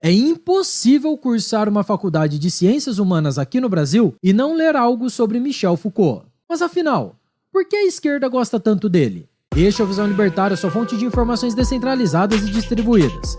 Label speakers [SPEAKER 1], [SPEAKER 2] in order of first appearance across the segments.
[SPEAKER 1] É impossível cursar uma faculdade de ciências humanas aqui no Brasil e não ler algo sobre Michel Foucault. Mas afinal, por que a esquerda gosta tanto dele? Este é o Visão Libertária, sua fonte de informações descentralizadas e distribuídas.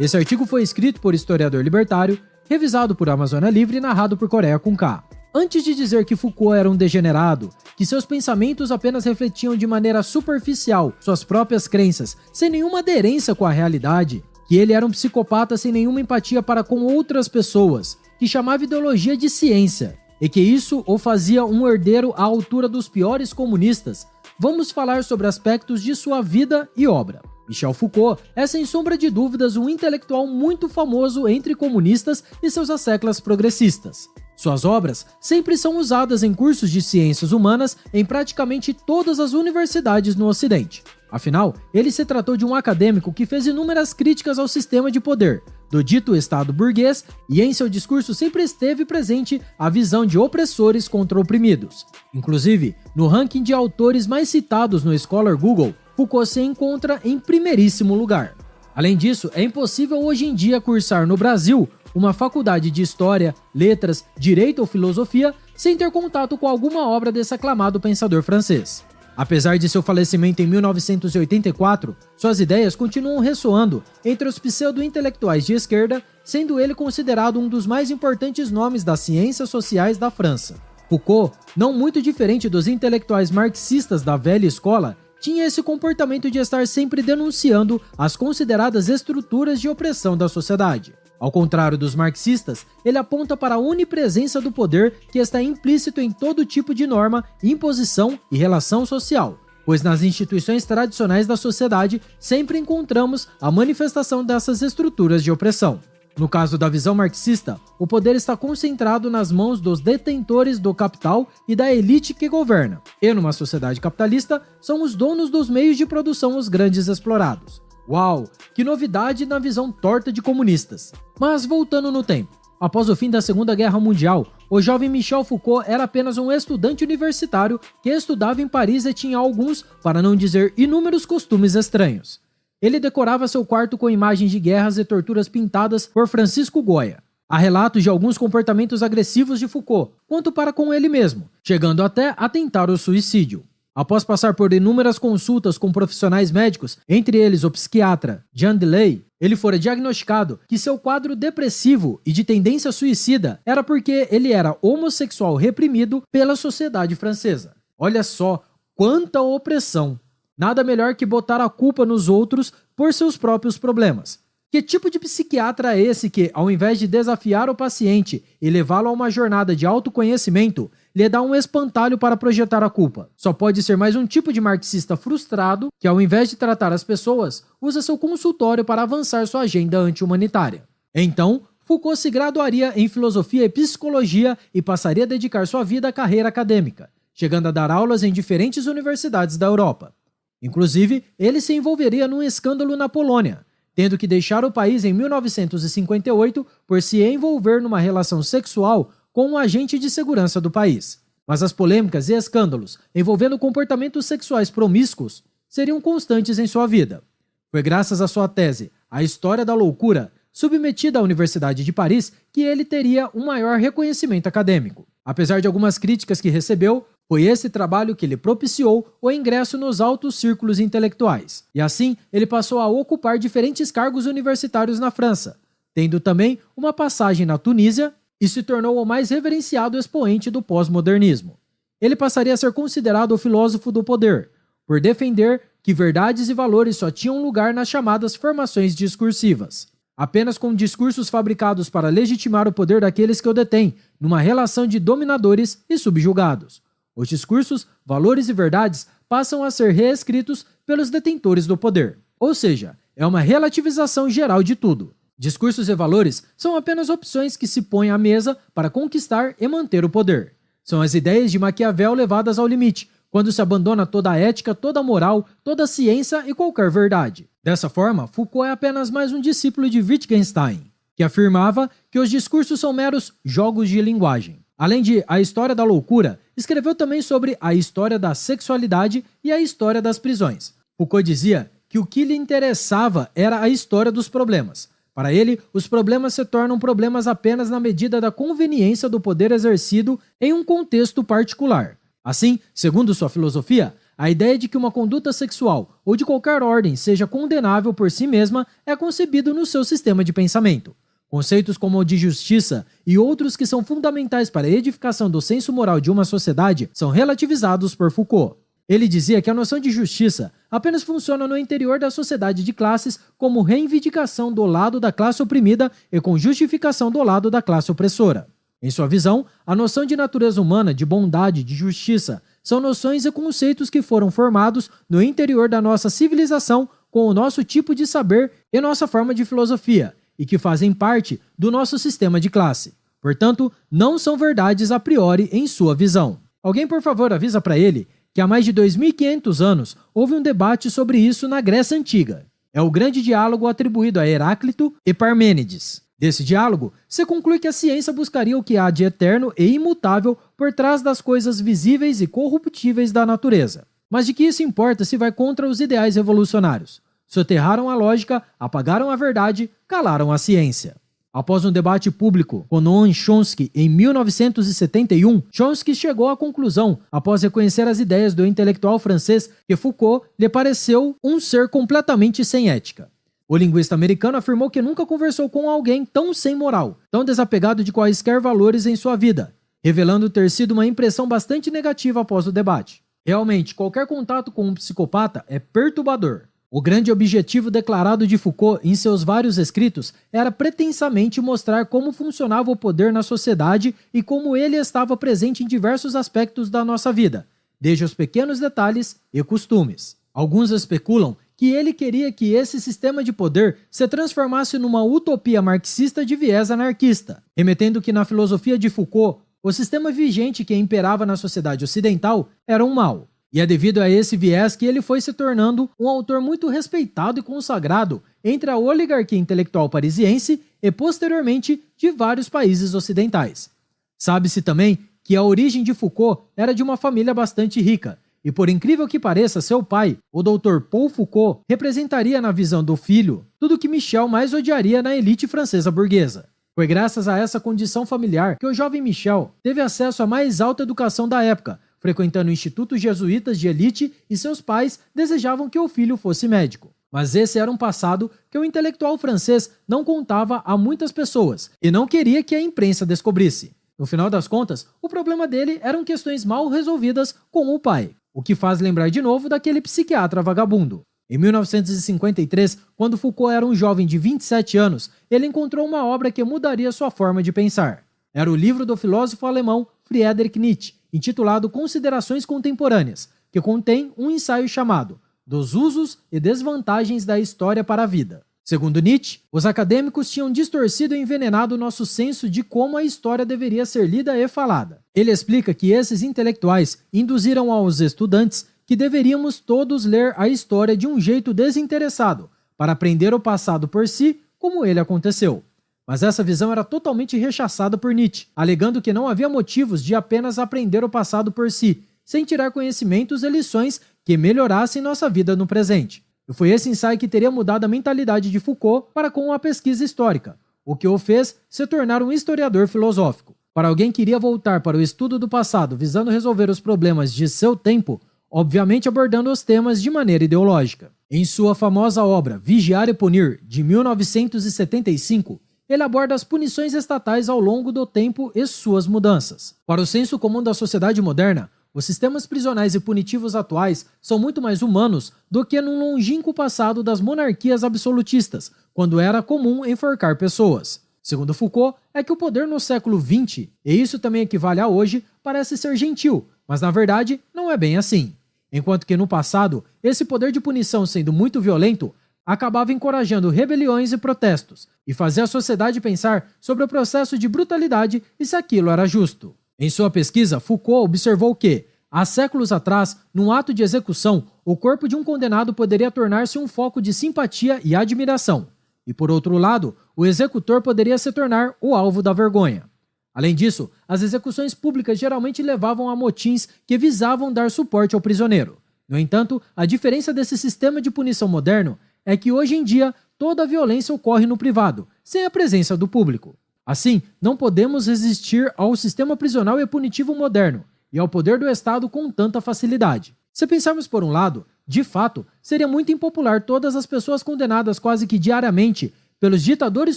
[SPEAKER 1] Esse artigo foi escrito por historiador libertário, revisado por Amazônia Livre e narrado por Coreia com K. Antes de dizer que Foucault era um degenerado, que seus pensamentos apenas refletiam de maneira superficial suas próprias crenças, sem nenhuma aderência com a realidade, que ele era um psicopata sem nenhuma empatia para com outras pessoas, que chamava ideologia de ciência, e que isso o fazia um herdeiro à altura dos piores comunistas, vamos falar sobre aspectos de sua vida e obra. Michel Foucault é, sem sombra de dúvidas, um intelectual muito famoso entre comunistas e seus asseclas progressistas. Suas obras sempre são usadas em cursos de ciências humanas em praticamente todas as universidades no Ocidente. Afinal, ele se tratou de um acadêmico que fez inúmeras críticas ao sistema de poder, do dito Estado burguês, e em seu discurso sempre esteve presente a visão de opressores contra oprimidos. Inclusive, no ranking de autores mais citados no Scholar Google, Foucault se encontra em primeiríssimo lugar. Além disso, é impossível hoje em dia cursar no Brasil uma faculdade de História, Letras, Direito ou Filosofia sem ter contato com alguma obra desse aclamado pensador francês. Apesar de seu falecimento em 1984, suas ideias continuam ressoando entre os pseudo-intelectuais de esquerda, sendo ele considerado um dos mais importantes nomes das ciências sociais da França. Foucault, não muito diferente dos intelectuais marxistas da velha escola, tinha esse comportamento de estar sempre denunciando as consideradas estruturas de opressão da sociedade. Ao contrário dos marxistas, ele aponta para a onipresença do poder que está implícito em todo tipo de norma, imposição e relação social, pois nas instituições tradicionais da sociedade sempre encontramos a manifestação dessas estruturas de opressão. No caso da visão marxista, o poder está concentrado nas mãos dos detentores do capital e da elite que governa, e numa sociedade capitalista, são os donos dos meios de produção os grandes explorados. Uau, que novidade na visão torta de comunistas! Mas voltando no tempo, após o fim da Segunda Guerra Mundial, o jovem Michel Foucault era apenas um estudante universitário que estudava em Paris e tinha alguns, para não dizer inúmeros, costumes estranhos. Ele decorava seu quarto com imagens de guerras e torturas pintadas por Francisco Goya. Há relatos de alguns comportamentos agressivos de Foucault, quanto para com ele mesmo, chegando até a tentar o suicídio. Após passar por inúmeras consultas com profissionais médicos, entre eles o psiquiatra Jean Delay, ele fora diagnosticado que seu quadro depressivo e de tendência suicida era porque ele era homossexual reprimido pela sociedade francesa. Olha só quanta opressão! Nada melhor que botar a culpa nos outros por seus próprios problemas. Que tipo de psiquiatra é esse que, ao invés de desafiar o paciente e levá-lo a uma jornada de autoconhecimento, lhe dá um espantalho para projetar a culpa? Só pode ser mais um tipo de marxista frustrado que, ao invés de tratar as pessoas, usa seu consultório para avançar sua agenda anti-humanitária. Então, Foucault se graduaria em filosofia e psicologia e passaria a dedicar sua vida à carreira acadêmica, chegando a dar aulas em diferentes universidades da Europa. Inclusive, ele se envolveria num escândalo na Polônia, tendo que deixar o país em 1958 por se envolver numa relação sexual com um agente de segurança do país. Mas as polêmicas e escândalos envolvendo comportamentos sexuais promíscuos seriam constantes em sua vida. Foi graças à sua tese, A História da Loucura, submetida à Universidade de Paris, que ele teria um maior reconhecimento acadêmico. Apesar de algumas críticas que recebeu, foi esse trabalho que lhe propiciou o ingresso nos altos círculos intelectuais. E assim, ele passou a ocupar diferentes cargos universitários na França, tendo também uma passagem na Tunísia, e se tornou o mais reverenciado expoente do pós-modernismo. Ele passaria a ser considerado o filósofo do poder, por defender que verdades e valores só tinham lugar nas chamadas formações discursivas. Apenas com discursos fabricados para legitimar o poder daqueles que o detêm, numa relação de dominadores e subjugados. Os discursos, valores e verdades passam a ser reescritos pelos detentores do poder. Ou seja, é uma relativização geral de tudo. Discursos e valores são apenas opções que se põem à mesa para conquistar e manter o poder. São as ideias de Maquiavel levadas ao limite, quando se abandona toda a ética, toda a moral, toda a ciência e qualquer verdade. Dessa forma, Foucault é apenas mais um discípulo de Wittgenstein, que afirmava que os discursos são meros jogos de linguagem. Além de A História da Loucura, escreveu também sobre a história da sexualidade e a história das prisões. Foucault dizia que o que lhe interessava era a história dos problemas, Para ele, os problemas se tornam problemas apenas na medida da conveniência do poder exercido em um contexto particular. Assim, segundo sua filosofia, a ideia de que uma conduta sexual ou de qualquer ordem seja condenável por si mesma é concebido no seu sistema de pensamento. Conceitos como o de justiça e outros que são fundamentais para a edificação do senso moral de uma sociedade são relativizados por Foucault. Ele dizia que a noção de justiça apenas funciona no interior da sociedade de classes como reivindicação do lado da classe oprimida e com justificação do lado da classe opressora. Em sua visão, a noção de natureza humana, de bondade, de justiça, são noções e conceitos que foram formados no interior da nossa civilização com o nosso tipo de saber e nossa forma de filosofia, e que fazem parte do nosso sistema de classe. Portanto, não são verdades a priori em sua visão. Alguém, por favor, avisa para ele que há mais de 2.500 anos houve um debate sobre isso na Grécia Antiga. É o grande diálogo atribuído a Heráclito e Parmênides. Desse diálogo, se conclui que a ciência buscaria o que há de eterno e imutável por trás das coisas visíveis e corruptíveis da natureza. Mas de que isso importa se vai contra os ideais revolucionários? Soterraram a lógica, apagaram a verdade, calaram a ciência. Após um debate público com Noam Chomsky em 1971, Chomsky chegou à conclusão, após reconhecer as ideias do intelectual francês, que Foucault lhe pareceu um ser completamente sem ética. O linguista americano afirmou que nunca conversou com alguém tão sem moral, tão desapegado de quaisquer valores em sua vida, revelando ter sido uma impressão bastante negativa após o debate. Realmente, qualquer contato com um psicopata é perturbador. O grande objetivo declarado de Foucault em seus vários escritos era pretensamente mostrar como funcionava o poder na sociedade e como ele estava presente em diversos aspectos da nossa vida, desde os pequenos detalhes e costumes. Alguns especulam que ele queria que esse sistema de poder se transformasse numa utopia marxista de viés anarquista, remetendo que na filosofia de Foucault, o sistema vigente que imperava na sociedade ocidental era um mal. E é devido a esse viés que ele foi se tornando um autor muito respeitado e consagrado entre a oligarquia intelectual parisiense e, posteriormente, de vários países ocidentais. Sabe-se também que a origem de Foucault era de uma família bastante rica, e por incrível que pareça, seu pai, o Dr. Paul Foucault, representaria na visão do filho tudo que Michel mais odiaria na elite francesa burguesa. Foi graças a essa condição familiar que o jovem Michel teve acesso à mais alta educação da época, frequentando institutos jesuítas de elite, e seus pais desejavam que o filho fosse médico. Mas esse era um passado que o intelectual francês não contava a muitas pessoas e não queria que a imprensa descobrisse. No final das contas, o problema dele eram questões mal resolvidas com o pai, o que faz lembrar de novo daquele psiquiatra vagabundo. Em 1953, quando Foucault era um jovem de 27 anos, ele encontrou uma obra que mudaria sua forma de pensar. Era o livro do filósofo alemão Friedrich Nietzsche, intitulado Considerações Contemporâneas, que contém um ensaio chamado Dos Usos e Desvantagens da História para a Vida. Segundo Nietzsche, os acadêmicos tinham distorcido e envenenado nosso senso de como a história deveria ser lida e falada. Ele explica que esses intelectuais induziram aos estudantes que deveríamos todos ler a história de um jeito desinteressado, para aprender o passado por si, como ele aconteceu. Mas essa visão era totalmente rechaçada por Nietzsche, alegando que não havia motivos de apenas aprender o passado por si, sem tirar conhecimentos e lições que melhorassem nossa vida no presente. E foi esse ensaio que teria mudado a mentalidade de Foucault para com a pesquisa histórica, o que o fez se tornar um historiador filosófico. Para alguém que iria voltar para o estudo do passado visando resolver os problemas de seu tempo, obviamente abordando os temas de maneira ideológica. Em sua famosa obra Vigiar e Punir, de 1975, ele aborda as punições estatais ao longo do tempo e suas mudanças. Para o senso comum da sociedade moderna, os sistemas prisionais e punitivos atuais são muito mais humanos do que num longínquo passado das monarquias absolutistas, quando era comum enforcar pessoas. Segundo Foucault, é que o poder no século XX, e isso também equivale a hoje, parece ser gentil, mas na verdade não é bem assim. Enquanto que no passado, esse poder de punição sendo muito violento, acabava encorajando rebeliões e protestos, e fazia a sociedade pensar sobre o processo de brutalidade e se aquilo era justo. Em sua pesquisa, Foucault observou que, há séculos atrás, num ato de execução, o corpo de um condenado poderia tornar-se um foco de simpatia e admiração, e por outro lado, o executor poderia se tornar o alvo da vergonha. Além disso, as execuções públicas geralmente levavam a motins que visavam dar suporte ao prisioneiro. No entanto, a diferença desse sistema de punição moderno é que hoje em dia toda a violência ocorre no privado, sem a presença do público. Assim, não podemos resistir ao sistema prisional e punitivo moderno e ao poder do Estado com tanta facilidade. Se pensarmos por um lado, de fato, seria muito impopular todas as pessoas condenadas quase que diariamente pelos ditadores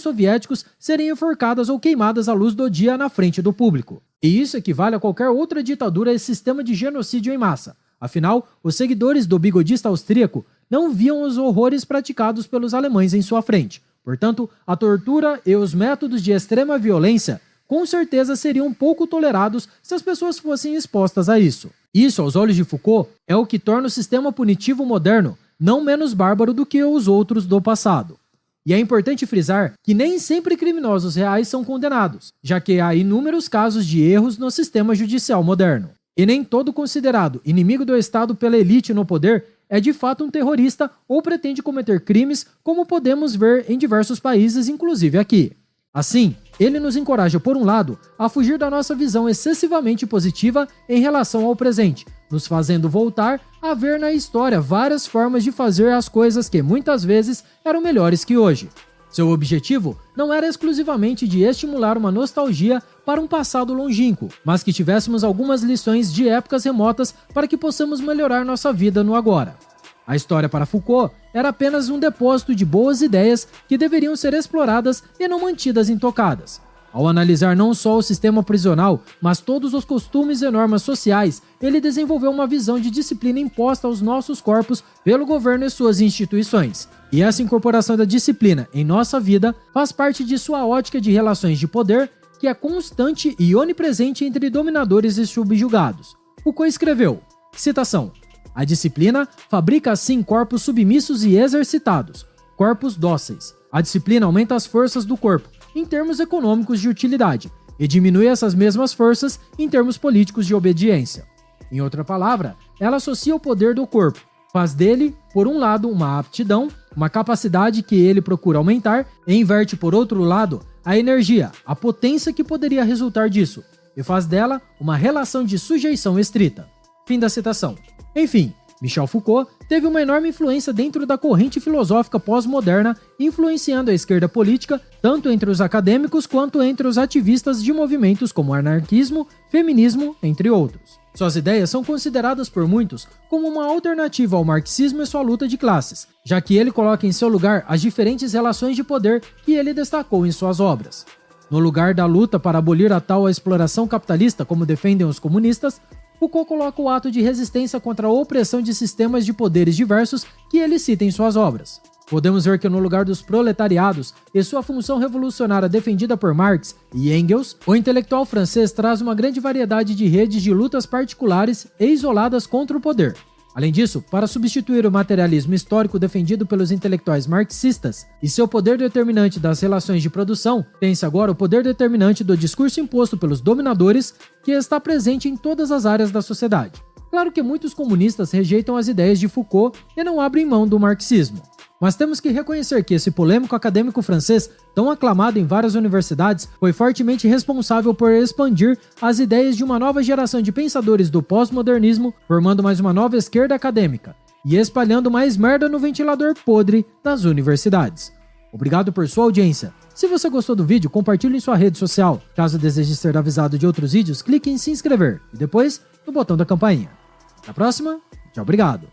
[SPEAKER 1] soviéticos serem enforcadas ou queimadas à luz do dia na frente do público. E isso equivale a qualquer outra ditadura e sistema de genocídio em massa. Afinal, os seguidores do bigodista austríaco não viam os horrores praticados pelos alemães em sua frente. Portanto, a tortura e os métodos de extrema violência com certeza seriam pouco tolerados se as pessoas fossem expostas a isso. Isso, aos olhos de Foucault, é o que torna o sistema punitivo moderno não menos bárbaro do que os outros do passado. E é importante frisar que nem sempre criminosos reais são condenados, já que há inúmeros casos de erros no sistema judicial moderno. E nem todo considerado inimigo do Estado pela elite no poder é de fato um terrorista ou pretende cometer crimes, como podemos ver em diversos países, inclusive aqui. Assim, ele nos encoraja, por um lado, a fugir da nossa visão excessivamente positiva em relação ao presente, nos fazendo voltar a ver na história várias formas de fazer as coisas que muitas vezes eram melhores que hoje. Seu objetivo não era exclusivamente de estimular uma nostalgia para um passado longínquo, mas que tivéssemos algumas lições de épocas remotas para que possamos melhorar nossa vida no agora. A história para Foucault era apenas um depósito de boas ideias que deveriam ser exploradas e não mantidas intocadas. Ao analisar não só o sistema prisional, mas todos os costumes e normas sociais, ele desenvolveu uma visão de disciplina imposta aos nossos corpos pelo governo e suas instituições. E essa incorporação da disciplina em nossa vida faz parte de sua ótica de relações de poder, que é constante e onipresente entre dominadores e subjugados. Foucault escreveu, citação, "A disciplina fabrica assim corpos submissos e exercitados, corpos dóceis. A disciplina aumenta as forças do corpo, em termos econômicos de utilidade, e diminui essas mesmas forças em termos políticos de obediência. Em outra palavra, ela associa o poder do corpo, faz dele, por um lado, uma aptidão, uma capacidade que ele procura aumentar, e inverte, por outro lado, a energia, a potência que poderia resultar disso, e faz dela uma relação de sujeição estrita." Fim da citação. Enfim, Michel Foucault teve uma enorme influência dentro da corrente filosófica pós-moderna, influenciando a esquerda política tanto entre os acadêmicos quanto entre os ativistas de movimentos como anarquismo, feminismo, entre outros. Suas ideias são consideradas por muitos como uma alternativa ao marxismo e sua luta de classes, já que ele coloca em seu lugar as diferentes relações de poder que ele destacou em suas obras. No lugar da luta para abolir a tal exploração capitalista, como defendem os comunistas, Foucault coloca o ato de resistência contra a opressão de sistemas de poderes diversos que ele cita em suas obras. Podemos ver que no lugar dos proletariados e sua função revolucionária defendida por Marx e Engels, o intelectual francês traz uma grande variedade de redes de lutas particulares e isoladas contra o poder. Além disso, para substituir o materialismo histórico defendido pelos intelectuais marxistas e seu poder determinante das relações de produção, tem-se agora o poder determinante do discurso imposto pelos dominadores, que está presente em todas as áreas da sociedade. Claro que muitos comunistas rejeitam as ideias de Foucault e não abrem mão do marxismo. Mas temos que reconhecer que esse polêmico acadêmico francês, tão aclamado em várias universidades, foi fortemente responsável por expandir as ideias de uma nova geração de pensadores do pós-modernismo, formando mais uma nova esquerda acadêmica e espalhando mais merda no ventilador podre das universidades. Obrigado por sua audiência. Se você gostou do vídeo, compartilhe em sua rede social. Caso deseje ser avisado de outros vídeos, clique em se inscrever e depois no botão da campainha. Até a próxima, tchau, obrigado.